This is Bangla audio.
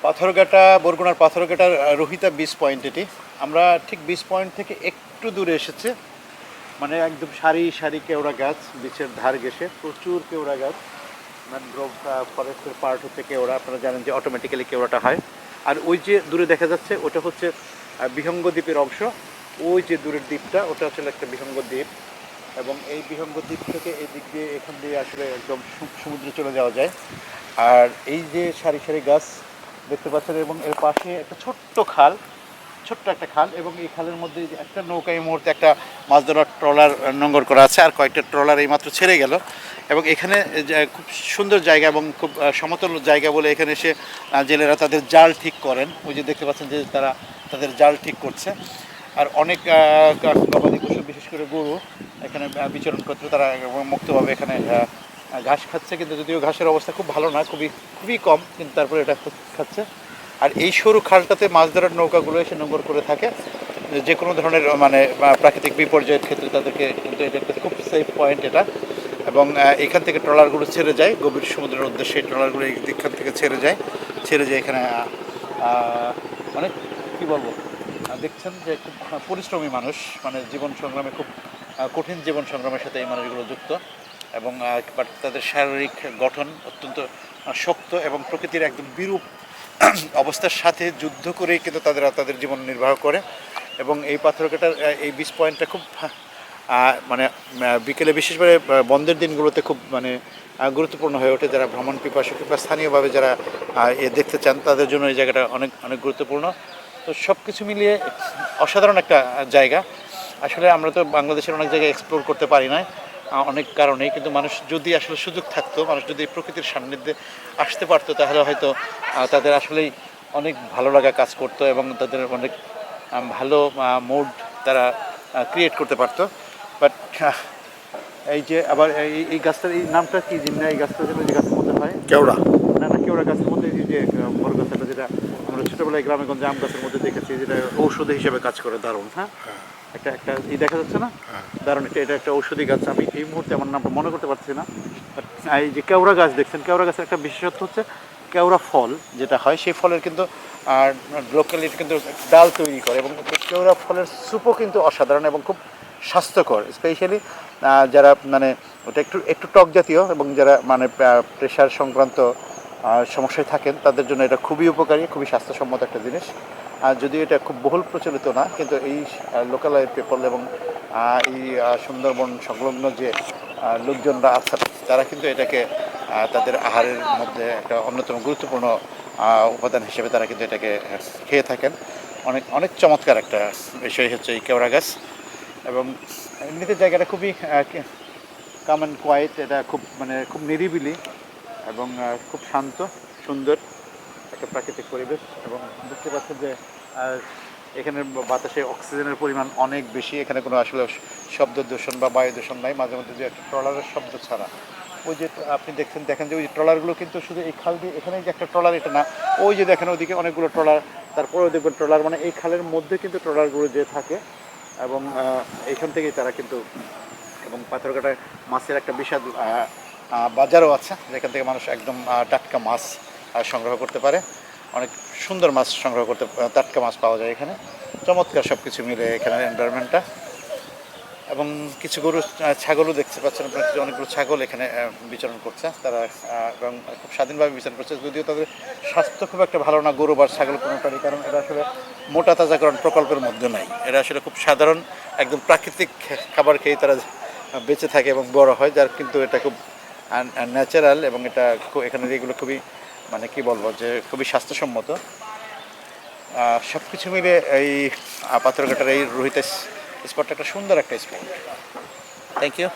পাথরঘাটা, বরগুনার পাথরঘাটার রোহিতা বিচ পয়েন্ট এটি। আমরা ঠিক বিচ পয়েন্ট থেকে একটু দূরে এসেছে, মানে একদম সারি সারি কেওড়া গাছ, বিচের ধার ঘেঁষে প্রচুর কেওড়া গাছ। ম্যানগ্রোভ ফরেস্টের পার্ট হচ্ছে কেওড়া, আপনারা জানেন যে অটোমেটিক্যালি কেওড়াটা হয়। আর ওই যে দূরে দেখা যাচ্ছে ওটা হচ্ছে বিহঙ্গ দ্বীপের অংশ। ওই যে দূরের দ্বীপটা ওটা আসলে একটা বিহঙ্গ দ্বীপ, এবং এই বিহঙ্গ দ্বীপ থেকে এই দিক দিয়ে এখান দিয়ে আসলে একদম সমুদ্রে চলে যাওয়া যায়। আর এই যে সারি সারি গাছ দেখতে পাচ্ছেন, এবং এর পাশে একটা ছোট্ট একটা খাল, এবং এই খালের মধ্যে যে একটা নৌকা এই মুহূর্তে একটা মাছ ধরার ট্রলার নোঙর করা আছে, আর কয়েকটা ট্রলার এইমাত্র ছেড়ে গেল। এবং এখানে খুব সুন্দর জায়গা এবং খুব সমতল জায়গা বলে এখানে এসে জেলেরা তাদের জাল ঠিক করেন। ওই যে দেখতে পাচ্ছেন যে তারা তাদের জাল ঠিক করছে। আর অনেক গবাদি পশু, বিশেষ করে গরু এখানে বিচরণ করতে, তারা মুক্তভাবে এখানে ঘাস খাচ্ছে, কিন্তু যদিও ঘাসের অবস্থা খুব ভালো না, খুবই কম, কিন্তু তারপরে এটা খাচ্ছে। আর এই সরু খালটাতে মাছ ধরার নৌকাগুলো এসে নোঙর করে থাকে যে কোনো ধরনের মানে প্রাকৃতিক বিপর্যয়ের ক্ষেত্রে তাদেরকে, কিন্তু এটা একটা খুব সেফ পয়েন্ট এটা। এবং এখান থেকে ট্রলারগুলো ছেড়ে যায় গভীর সমুদ্রের উদ্দেশ্যে, ট্রলারগুলো এখান থেকে ছেড়ে যায় এখানে অনেক কী বলবো, দেখছেন যে খুব পরিশ্রমী মানুষ, মানে জীবন সংগ্রামে খুব কঠিন জীবন সংগ্রামের সাথে এই মানুষগুলো যুক্ত। এবং বাট তাদের শারীরিক গঠন অত্যন্ত শক্ত, এবং প্রকৃতির একদম বিরূপ অবস্থার সাথে যুদ্ধ করেই কিন্তু তাদের জীবন নির্বাহ করে। এবং এই পাথরঘাটার এই বিচ পয়েন্টটা খুব মানে বিকেলে, বিশেষ করে বন্ধের দিনগুলোতে খুব মানে গুরুত্বপূর্ণ হয়ে ওঠে। যারা ভ্রমণ পিপাসু কিংবা স্থানীয়ভাবে যারা দেখতে চান তাদের জন্য এই জায়গাটা অনেক অনেক গুরুত্বপূর্ণ। তো সব কিছু মিলিয়ে অসাধারণ একটা জায়গা। আসলে আমরা তো বাংলাদেশের অনেক জায়গায় এক্সপ্লোর করতে পারি না অনেক কারণেই, কিন্তু মানুষ যদি আসলে সুযোগ থাকতো, মানুষ যদি প্রকৃতির সান্নিধ্যে আসতে পারতো, তাহলে হয়তো তাদের আসলেই অনেক ভালো লাগা কাজ করতো, এবং তাদের অনেক ভালো মুড তারা ক্রিয়েট করতে পারতো। বাট এই যে আবার এই গাছটার এই নামটা কি জিন্না, এই গাছটা যেন যে গাছের মধ্যে হয় কেওড়া। না কেওড়া গাছের মধ্যে এই যে বড় গাছটা, যেটা আমরা ছোটোবেলায় গ্রামে গঞ্জে আম গাছের মধ্যে দেখেছি, যেটা ঔষধি হিসেবে কাজ করে, দারুণ। হ্যাঁ, একটা এই দেখা যাচ্ছে না, দারুণ। এটা একটা ঔষধি গাছ। আমি এই মুহূর্তে আমার নামটা মনে করতে পারছি না। এই যে কেওড়া গাছ দেখছেন, কেওড়া গাছের একটা বিশেষত্ব হচ্ছে কেওড়া ফল যেটা হয়, সেই ফলের কিন্তু লোকালিটি কিন্তু ডাল তৈরি করে, এবং কেওড়া ফলের স্যুপও কিন্তু অসাধারণ এবং খুব স্বাস্থ্যকর। স্পেশালি যারা মানে ওটা একটু একটু টক জাতীয়, এবং যারা মানে প্রেশার সংক্রান্ত সমস্যায় থাকেন, তাদের জন্য এটা খুবই উপকারী, খুবই স্বাস্থ্যসম্মত একটা জিনিস। যদিও এটা খুব বহুল প্রচলিত না, কিন্তু এই লোকাল পিপল এবং এই সুন্দরবন সংলগ্ন যে লোকজনরা আছেন, তারা কিন্তু এটাকে তাদের আহারের মধ্যে একটা অন্যতম গুরুত্বপূর্ণ উপাদান হিসেবে তারা কিন্তু এটাকে খেয়ে থাকেন। অনেক অনেক চমৎকার একটা বিষয় হচ্ছে এই কেওড়া গাছ। এবং এমনিতে জায়গাটা খুবই কাম অ্যান্ড কোয়াইট, এটা খুব মানে খুব নিরিবিলি এবং খুব শান্ত সুন্দর একটা প্রাকৃতিক পরিবেশ। এবং দেখতে পাচ্ছেন যে এখানে বাতাসে অক্সিজেনের পরিমাণ অনেক বেশি, এখানে কোনো আসলে শব্দ দূষণ বা বায়ু দূষণ নাই, মাঝে মধ্যে যে একটা ট্রলারের শব্দ ছাড়া। ওই যে আপনি দেখেন যে ওই ট্রলারগুলো কিন্তু শুধু এই খাল দিয়ে, এখানে যে একটা ট্রলার এটা না, ওই যে দেখেন ওইদিকে অনেকগুলো ট্রলার, তারপরেও দেখবেন ট্রলার, মানে এই খালের মধ্যে কিন্তু ট্রলারগুলো যে থাকে। এবং এইখান থেকেই তারা কিন্তু, এবং পাথরঘাটায় মাছের একটা বিশাল বাজারও আছে, যেখান থেকে মানুষ একদম টাটকা মাছ সংগ্রহ করতে পারে। অনেক সুন্দর মাছ সংগ্রহ করতে, টাটকা মাছ পাওয়া যায় এখানে। চমৎকার সব কিছু মিলে এখানে এনভায়রনমেন্টটা। এবং কিছু গরু ছাগলও দেখতে পাচ্ছেন আপনার, অনেকগুলো ছাগল এখানে বিচরণ করছে তারা, এবং খুব স্বাধীনভাবে বিচরণ করছে। যদিও তাদের স্বাস্থ্য খুব একটা ভালো না, গরু বা ছাগল কোনোটারই, কারণ এরা আসলে মোটা তাজাকরণ প্রকল্পের মধ্যে নাই। এরা আসলে খুব সাধারণ একদম প্রাকৃতিক খাবার খেয়ে তারা বেঁচে থাকে এবং বড় হয়, যার কিন্তু এটা খুব ন্যাচারাল, এবং এটা এখানে এগুলো খুবই মানে কি বলবো যে খুবই স্বাস্থ্যসম্মত। সব কিছু মিলে এই পাথরঘাটার এই রোহিত স্পটটা একটা সুন্দর একটা স্পট। Thank you.